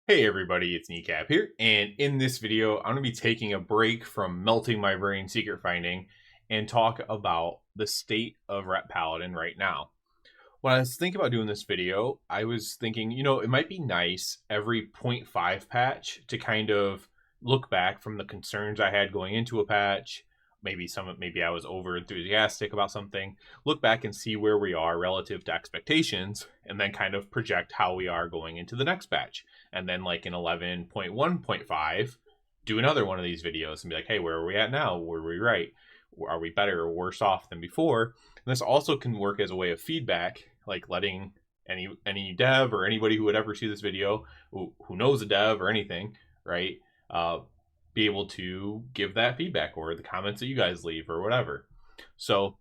Hey everybody, it's Kneecap here, and in this video, I'm going to be taking a break from melting my brain secret finding and talk about the state of Ret Paladin right now. When I was thinking about doing this video, I was thinking, it might be nice every point 0.5 patch to kind of look back from the concerns I had going into a patch. Maybe I was over enthusiastic about something. Look back and see where we are relative to expectations, and then kind of project how we are going into the next patch. And then, like in 11.1.5, do another one of these videos and be like, hey, where are we at now? Were we right? Are we better or worse off than before? And this also can work as a way of feedback, like letting any dev or anybody who would ever see this video who knows a dev or anything, right? Be able to give that feedback or the comments that you guys leave or whatever. So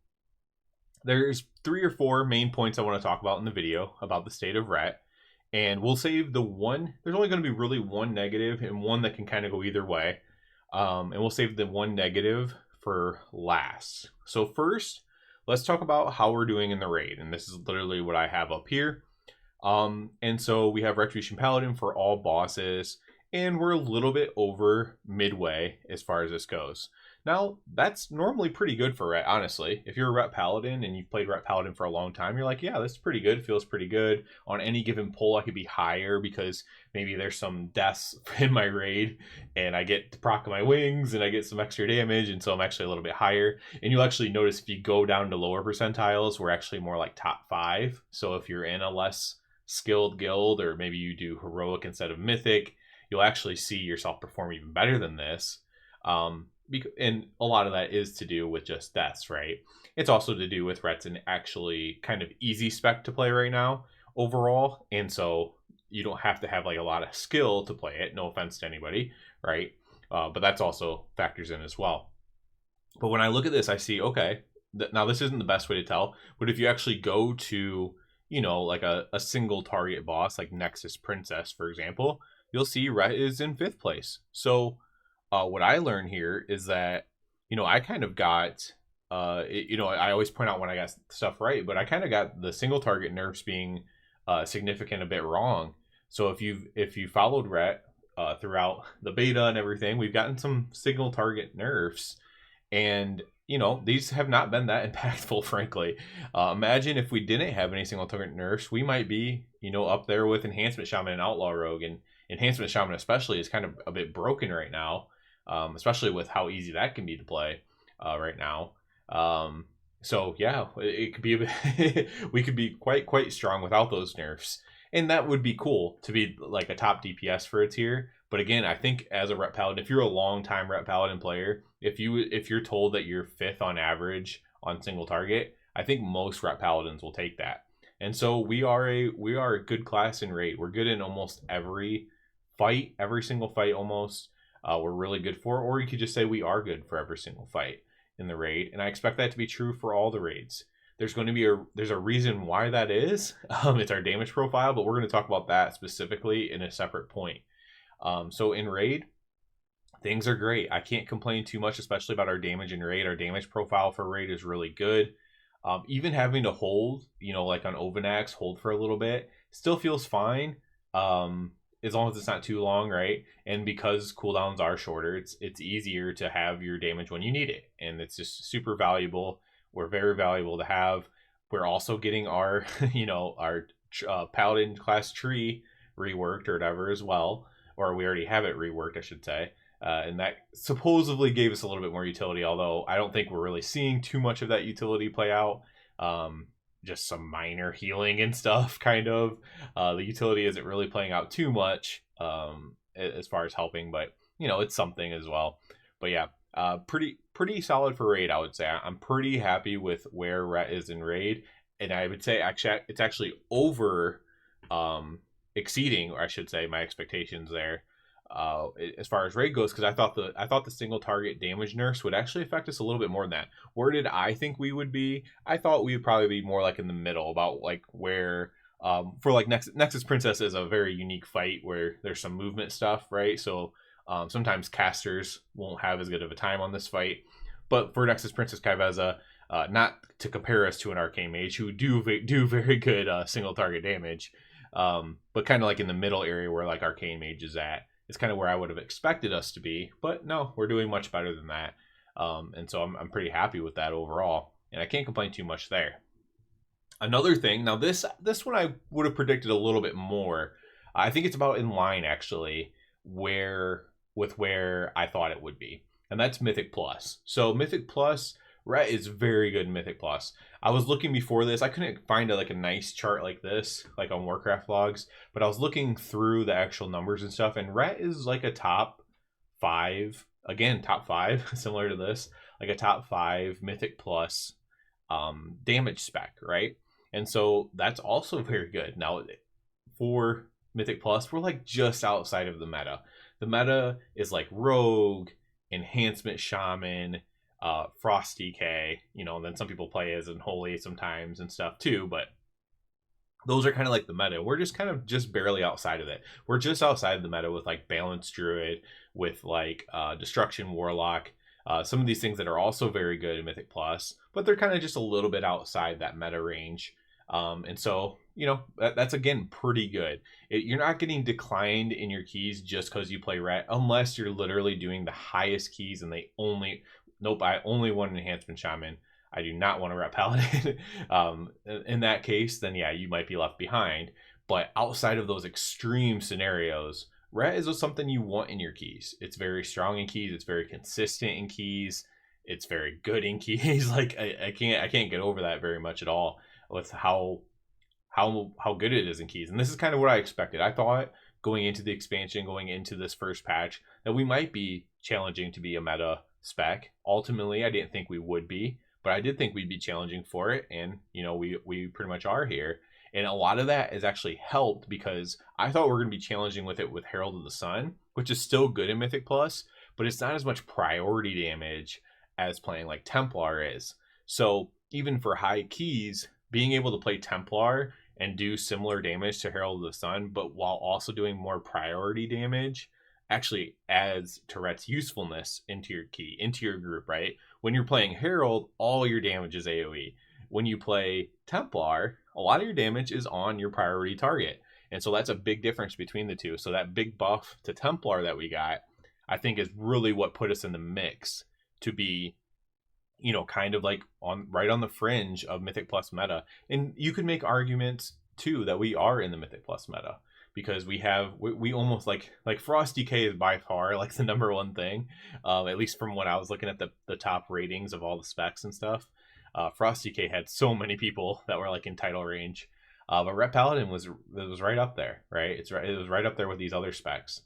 there's 3 or 4 main points I want to talk about in the video about the state of Ret. And we'll save the one. There's only going to be really one negative and one that can kind of go either way. And we'll save the one negative for last. So first, let's talk about how we're doing in the raid. And this is literally what I have up here. And so we have Retribution Paladin for all bosses. And we're a little bit over midway as far as this goes. Now, that's normally pretty good for Ret, honestly. If you're a Ret Paladin and you've played Ret Paladin for a long time, you're like, yeah, this is pretty good. Feels pretty good. On any given pull, I could be higher because maybe there's some deaths in my raid and I get to proc my wings and I get some extra damage, and so I'm actually a little bit higher. And you'll actually notice if you go down to lower percentiles, we're actually more like top 5. So if you're in a less skilled guild, or maybe you do heroic instead of mythic, you'll actually see yourself perform even better than this. And a lot of that is to do with just deaths, right? It's also to do with Ret's an actually kind of easy spec to play right now overall, and so you don't have to have like a lot of skill to play it. No offense to anybody, right? But that's also factors in as well. But when I look at this, I see, okay, now this isn't the best way to tell, but if you actually go to, like a single target boss like Nexus Princess, for example, you'll see Ret is in 5th place. So what I learned here is that, I kind of got, I always point out when I got stuff right, but I kind of got the single target nerfs being significant a bit wrong. So if you followed Ret throughout the beta and everything, we've gotten some single target nerfs, and these have not been that impactful, frankly. Imagine if we didn't have any single target nerfs, we might be, up there with Enhancement Shaman and Outlaw Rogue, and Enhancement Shaman especially is kind of a bit broken right now, especially with how easy that can be to play right now. So yeah, it could be a bit we could be quite strong without those nerfs, and that would be cool to be like a top DPS for a tier. But again, I think as a Ret Paladin, if you're a long time Ret Paladin player, if you're told that you're 5th on average on single target, I think most Ret Paladins will take that. And so we are a good class in raid. We're good in almost every fight, every single fight almost. We're really good for, or you could just say we are good for every single fight in the raid, and I expect that to be true for all the raids. There's a reason why that is. It's our damage profile, but we're going to talk about that specifically in a separate point. So in raid, things are great. I can't complain too much, especially about our damage in raid. Our damage profile for raid is really good. Even having to hold, like on Ovanax, hold for a little bit, still feels fine. As long as it's not too long, right? And because cooldowns are shorter, it's easier to have your damage when you need it, and it's just super valuable. We're very valuable to have. We're also getting our, our Paladin class tree reworked or whatever as well, or we already have it reworked, I should say. And that supposedly gave us a little bit more utility, although I don't think we're really seeing too much of that utility play out. Just some minor healing and stuff, kind of. The utility isn't really playing out too much as far as helping, but it's something as well. But yeah, pretty solid for raid, I would say. I'm pretty happy with where Ret is in raid, and I would say actually it's actually over exceeding, or I should say, my expectations there as far as raid goes, because I thought the single target damage nerfs would actually affect us a little bit more than that. Where did I think we would be? I thought we would probably be more like in the middle, about like where for like Nexus Princess is a very unique fight where there's some movement stuff, right? So sometimes casters won't have as good of a time on this fight, but for Nexus Princess Kaiveza, not to compare us to an Arcane Mage who do very good single target damage, But kind of like in the middle area where like Arcane Mage is at. It's kind of where I would have expected us to be, but no, we're doing much better than that. And so I'm pretty happy with that overall, and I can't complain too much there. Another thing, now this one I would have predicted a little bit more. I think it's about in line actually where I thought it would be, and that's Mythic Plus. So Mythic Plus, Ret is very good in Mythic Plus. I was looking before this. I couldn't find a nice chart like this, like on Warcraft logs, but I was looking through the actual numbers and stuff, and Ret is like a top 5, again, top 5, similar to this, like a top 5 Mythic Plus damage spec, right? And so that's also very good. Now, for Mythic Plus, we're like just outside of the meta. The meta is like Rogue, Enhancement Shaman, Frost DK, and then some people play as Unholy sometimes and stuff too, but those are kind of like the meta. We're just kind of just barely outside of it. We're just outside the meta with like Balanced Druid, with like Destruction Warlock, some of these things that are also very good in Mythic Plus, but they're kind of just a little bit outside that meta range. And so, that's again pretty good. You're not getting declined in your keys just because you play Ret, unless you're literally doing the highest keys and I only want an Enhancement Shaman. I do not want a Ret Paladin. In that case, then yeah, you might be left behind. But outside of those extreme scenarios, Ret is something you want in your keys. It's very strong in keys. It's very consistent in keys. It's very good in keys. Like I can't get over that very much at all with how good it is in keys. And this is kind of what I expected. I thought going into the expansion, going into this first patch, that we might be challenging to be a meta spec. Ultimately, I didn't think we would be, but I did think we'd be challenging for it, and we pretty much are here. And a lot of that is actually helped because I thought we were going to be challenging with it with Herald of the Sun, which is still good in Mythic Plus, but it's not as much priority damage as playing like Templar is. So even for high keys, being able to play Templar and do similar damage to Herald of the Sun, but while also doing more priority damage, actually adds Tourette's usefulness into your key, into your group, right? When you're playing Herald, all your damage is AoE. When you play Templar, a lot of your damage is on your priority target. And so that's a big difference between the two. So that big buff to Templar that we got, I think is really what put us in the mix to be, kind of like right on the fringe of Mythic Plus meta. And you could make arguments too that we are in the Mythic Plus meta, because we almost like Frost DK is by far like the number one thing, at least from when I was looking at the top ratings of all the specs and stuff. Frost DK had so many people that were like in title range, but Ret Paladin was right up there, right? It was right up there with these other specs.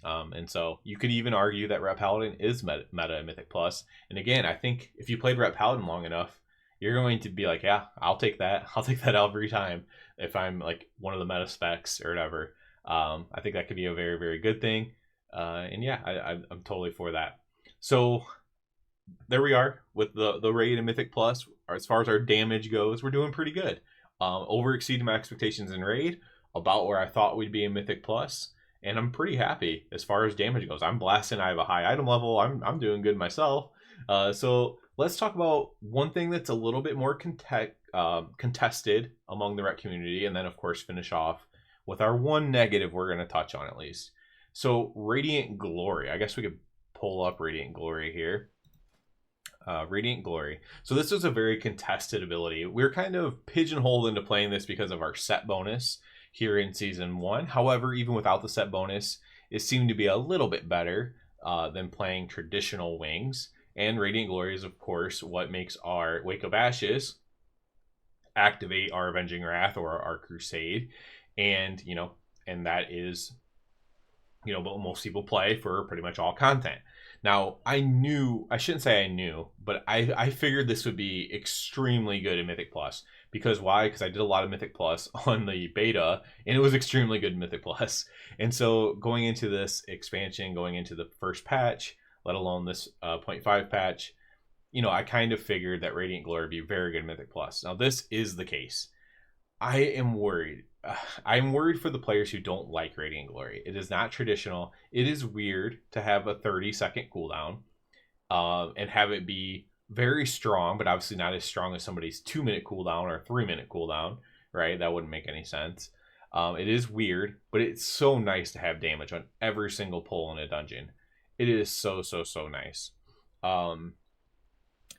And so you could even argue that Ret Paladin is meta in Mythic Plus. And again, I think if you played Ret Paladin long enough, you're going to be like, yeah, I'll take that every time if I'm like one of the meta specs or whatever. I think that could be a very, very good thing. And yeah, I'm totally for that. So there we are with the raid in Mythic Plus. As far as our damage goes, we're doing pretty good. Over exceeding my expectations in raid, about where I thought we'd be in Mythic Plus, and I'm pretty happy as far as damage goes. I'm blasting. I have a high item level. I'm doing good myself. So let's talk about one thing that's a little bit more contested among the Ret community, and then of course finish off with our one negative we're going to touch on at least. So Radiant Glory. I guess we could pull up Radiant Glory here. Radiant Glory. So this was a very contested ability. We're kind of pigeonholed into playing this because of our set bonus here in Season 1. However, even without the set bonus, it seemed to be a little bit better than playing traditional wings. And Radiant Glory is, of course, what makes our Wake of Ashes activate our Avenging Wrath or our Crusade. And, and that is, what most people play for pretty much all content. Now, I shouldn't say I knew, but I figured this would be extremely good in Mythic Plus. Because why? Because I did a lot of Mythic Plus on the beta, and it was extremely good in Mythic Plus. And so going into this expansion, going into the first patch, let alone this 0.5 patch, I kind of figured that Radiant Glory would be very good in Mythic Plus. Now, this is the case. I am worried. I'm worried for the players who don't like Radiant Glory. It is not traditional. It is weird to have a 30-second cooldown and have it be very strong, but obviously not as strong as somebody's 2-minute cooldown or 3-minute cooldown, right? That wouldn't make any sense. It is weird, but it's so nice to have damage on every single pull in a dungeon. It is so nice. Um,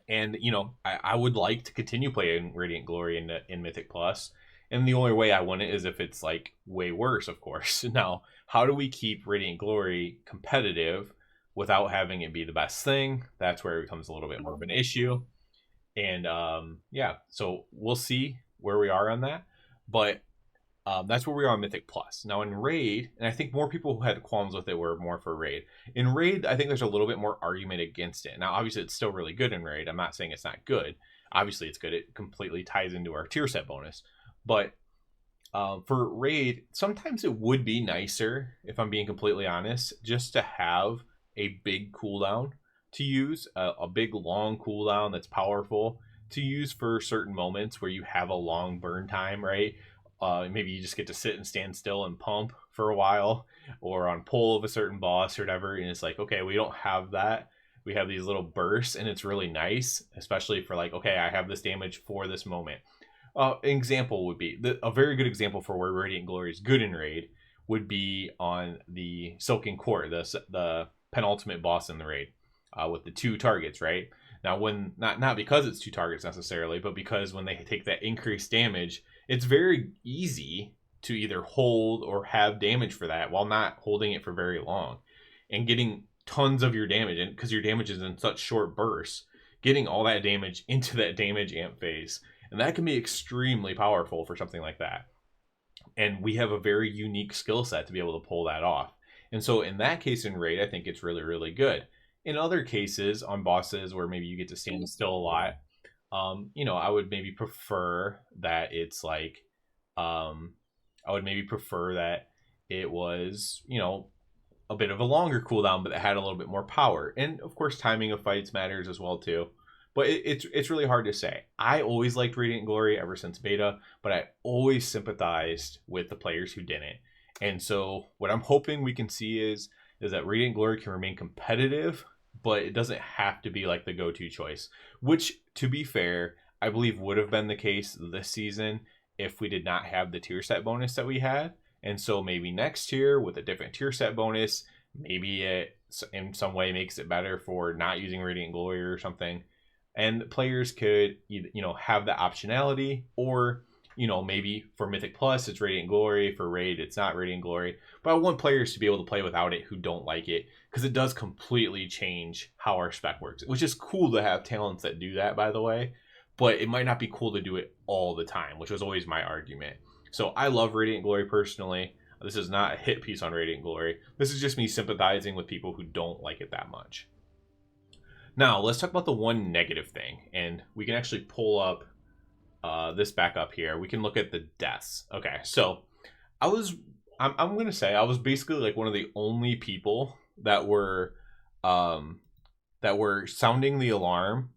and I would like to continue playing Radiant Glory in Mythic Plus, and the only way I want it is if it's like way worse, of course. Now, how do we keep Radiant Glory competitive without having it be the best thing? That's where it becomes a little bit more of an issue. And yeah, so we'll see where we are on that. But that's where we are on Mythic Plus. Now in Raid, and I think more people who had qualms with it were more for Raid. In Raid, I think there's a little bit more argument against it. Now, obviously, it's still really good in Raid. I'm not saying it's not good. Obviously, it's good. It completely ties into our tier set bonus. But for Raid, sometimes it would be nicer, if I'm being completely honest, just to have a big cooldown to use, a big long cooldown that's powerful to use for certain moments where you have a long burn time, right? Maybe you just get to sit and stand still and pump for a while, or on pull of a certain boss or whatever, and it's like, okay, we don't have that. We have these little bursts, and it's really nice, especially for like, okay, I have this damage for this moment. An example would be a very good example for where Radiant Glory is good in Raid would be on the Silken Court, the penultimate boss in the Raid, with the 2 targets, right? Now, when not because it's 2 targets necessarily, but because when they take that increased damage, it's very easy to either hold or have damage for that while not holding it for very long, and getting tons of your damage, and because your damage is in such short bursts, getting all that damage into that damage amp phase, and that can be extremely powerful for something like that. And we have a very unique skill set to be able to pull that off. And so in that case in Raid, I think it's really good. In other cases, on bosses where maybe you get to stand still a lot, I would maybe prefer that it's like, I would maybe prefer that it was, a bit of a longer cooldown, but it had a little bit more power. And of course, timing of fights matters as well too. But it's really hard to say. I always liked Radiant Glory ever since beta, but I always sympathized with the players who didn't. And so what I'm hoping we can see is that Radiant Glory can remain competitive, but it doesn't have to be like the go-to choice, which, to be fair, I believe would have been the case this season if we did not have the tier set bonus that we had. And so maybe next year with a different tier set bonus, maybe it in some way makes it better for not using Radiant Glory or something. And players could, have the optionality, or, maybe for Mythic Plus, it's Radiant Glory. For Raid, it's not Radiant Glory. But I want players to be able to play without it who don't like it, because it does completely change how our spec works, which is cool to have talents that do that, by the way. But it might not be cool to do it all the time, which was always my argument. So I love Radiant Glory personally. This is not a hit piece on Radiant Glory. This is just me sympathizing with people who don't like it that much. Now, let's talk about the one negative thing, and we can actually pull up this back up here. We can look at the deaths. Okay, so I'm going to say I was basically like one of the only people that were sounding the alarm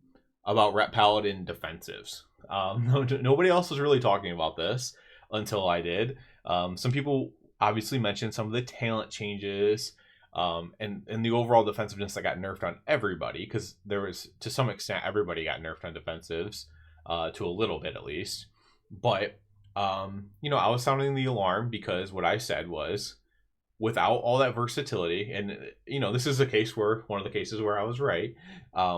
about Ret Paladin defensives. Nobody else was really talking about this until I did. Some people obviously mentioned some of the talent changes, and the overall defensiveness that got nerfed on everybody, because there was, to some extent, everybody got nerfed on defensives, to a little bit at least. But I was sounding the alarm because what I said was, without all that versatility, and this is one of the cases where I was right.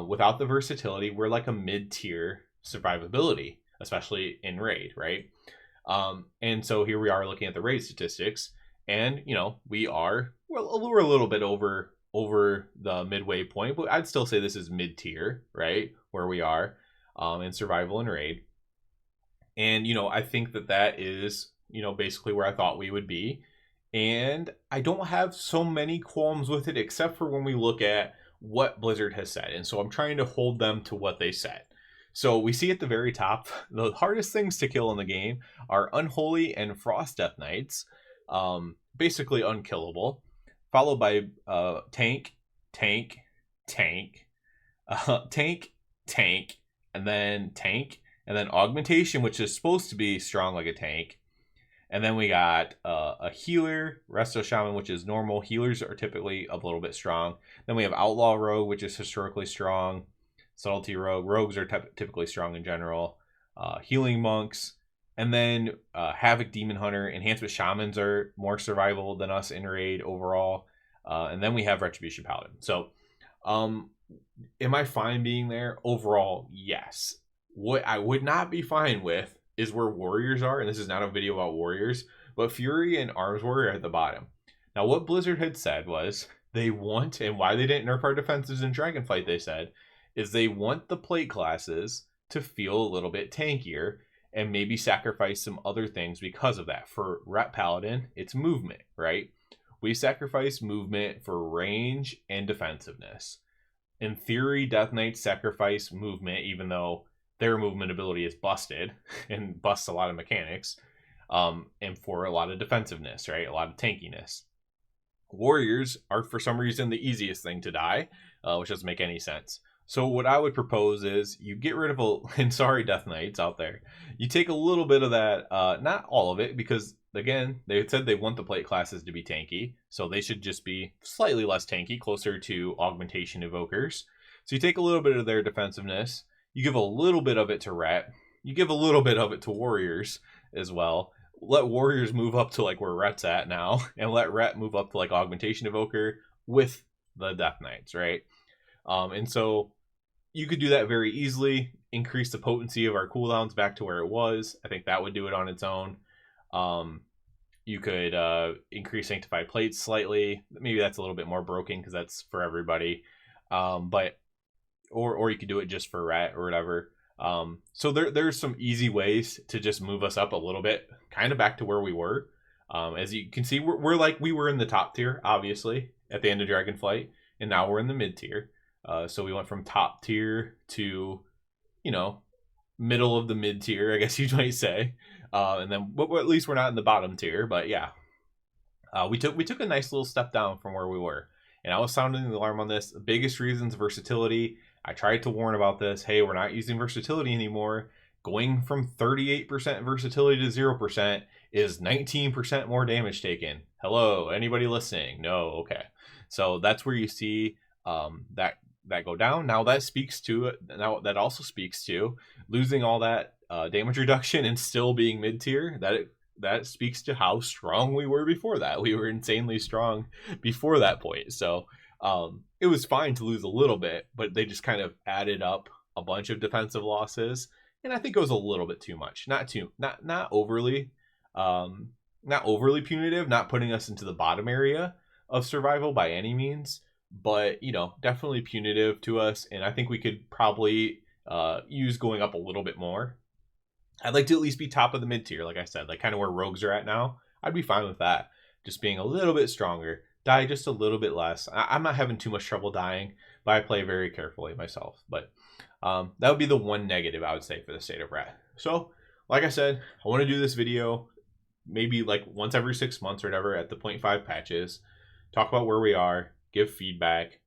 Without the versatility, we're like a mid-tier survivability, especially in Raid, right? And so here we are looking at the Raid statistics, and we're a little bit over the midway point, but I'd still say this is mid-tier, right, where we are in survival and Raid. And I think that is basically where I thought we would be. And I don't have so many qualms with it, except for when we look at what Blizzard has said. And so I'm trying to hold them to what they said. So we see at the very top, the hardest things to kill in the game are Unholy and Frost Death Knights, basically unkillable, followed by tank, tank, tank, tank, tank, and then augmentation, which is supposed to be strong like a tank. And then we got a healer, Resto Shaman, which is normal. Healers are typically a little bit strong. Then we have Outlaw Rogue, which is historically strong. Subtlety Rogue. Rogues are typically strong in general. Healing Monks. And then Havoc Demon Hunter, Enhancement Shamans are more survival than us in raid overall. And then we have Retribution Paladin. So, am I fine being there? Overall, yes. What I would not be fine with is where Warriors are, and this is not a video about Warriors, but Fury and Arms Warrior are at the bottom. Now, what Blizzard had said was they want, and why they didn't nerf our defenses in Dragonflight, they said, is they want the plate classes to feel a little bit tankier and maybe sacrifice some other things because of that. For Ret Paladin, it's movement, right? We sacrifice movement for range and defensiveness. In theory, Death Knights sacrifice movement, even though their movement ability is busted and busts a lot of mechanics, and for a lot of defensiveness, right? A lot of tankiness. Warriors are, for some reason, the easiest thing to die, which doesn't make any sense. So what I would propose is you get rid of and sorry Death Knights out there, you take a little bit of that, not all of it, because again, they said they want the plate classes to be tanky, so they should just be slightly less tanky, closer to Augmentation Evokers. So you take a little bit of their defensiveness, you give a little bit of it to Ret, you give a little bit of it to Warriors as well. Let Warriors move up to like where Ret's at now, and let Ret move up to like Augmentation Evoker with the Death Knights, right? And so you could do that very easily, increase the potency of our cooldowns back to where it was. I think that would do it on its own. You could increase Sanctified Plates slightly. Maybe that's a little bit more broken because that's for everybody. But or you could do it just for Ret or whatever. So there's some easy ways to just move us up a little bit, kind of back to where we were. As you can see, we're like we were in the top tier, obviously, at the end of Dragonflight, and now we're in the mid tier. So we went from top tier to, middle of the mid tier, I guess you might say. And then, well, at least we're not in the bottom tier, but yeah. We took a nice little step down from where we were. And I was sounding the alarm on this. The biggest reasons, versatility. I tried to warn about this. Hey, we're not using versatility anymore. Going from 38% versatility to 0% is 19% more damage taken. Hello, anybody listening? No, okay. So that's where you see that go down. Now that speaks to it. Now that also speaks to losing all that damage reduction and still being mid tier. That speaks to how strong we were before that. We were insanely strong before that point. So it was fine to lose a little bit, but they just kind of added up a bunch of defensive losses, and I think it was a little bit too much. Not overly, not overly punitive. Not putting us into the bottom area of survival by any means, but definitely punitive to us. And I think we could probably use going up a little bit more. I'd like to at least be top of the mid tier, like I said, like kind of where rogues are at now. I'd be fine with that. Just being a little bit stronger, die just a little bit less. I'm not having too much trouble dying, but I play very carefully myself. But that would be the one negative I would say for the state of Ret. So, like I said, I want to do this video maybe like once every 6 months or whatever at the 0.5 patches. Talk about where we are, give feedback,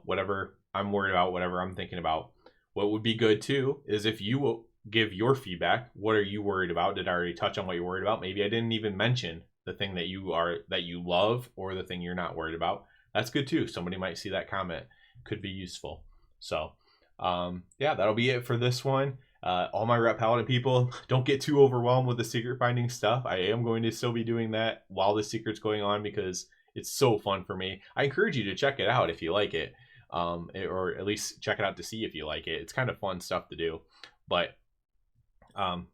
whatever I'm worried about, whatever I'm thinking about. What would be good too is if you will give your feedback. What are you worried about? Did I already touch on what you're worried about? Maybe I didn't even mention the thing that you love or the thing you're not worried about. That's good too. Somebody might see that comment. Could be useful. So yeah, that'll be it for this one. All my Ret Paladin people, don't get too overwhelmed with the secret finding stuff. I am going to still be doing that while the secret's going on because it's so fun for me. I encourage you to check it out if you like it, or at least check it out to see if you like it. It's kind of fun stuff to do. But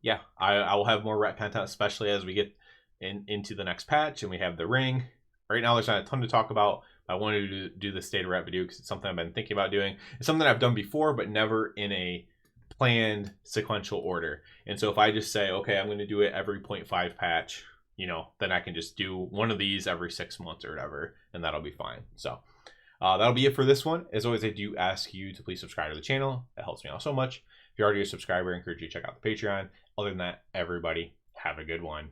yeah, I will have more Ret content, especially as we get into the next patch and we have the ring. Right now, there's not a ton to talk about. I wanted to do the state of Ret video because it's something I've been thinking about doing. It's something I've done before, but never in a planned sequential order. And so if I just say, okay, I'm going to do it every 0.5 patch, then I can just do one of these every 6 months or whatever, and that'll be fine. So that'll be it for this one. As always, I do ask you to please subscribe to the channel. That helps me out so much. If you're already a subscriber, I encourage you to check out the Patreon. Other than that, everybody, have a good one.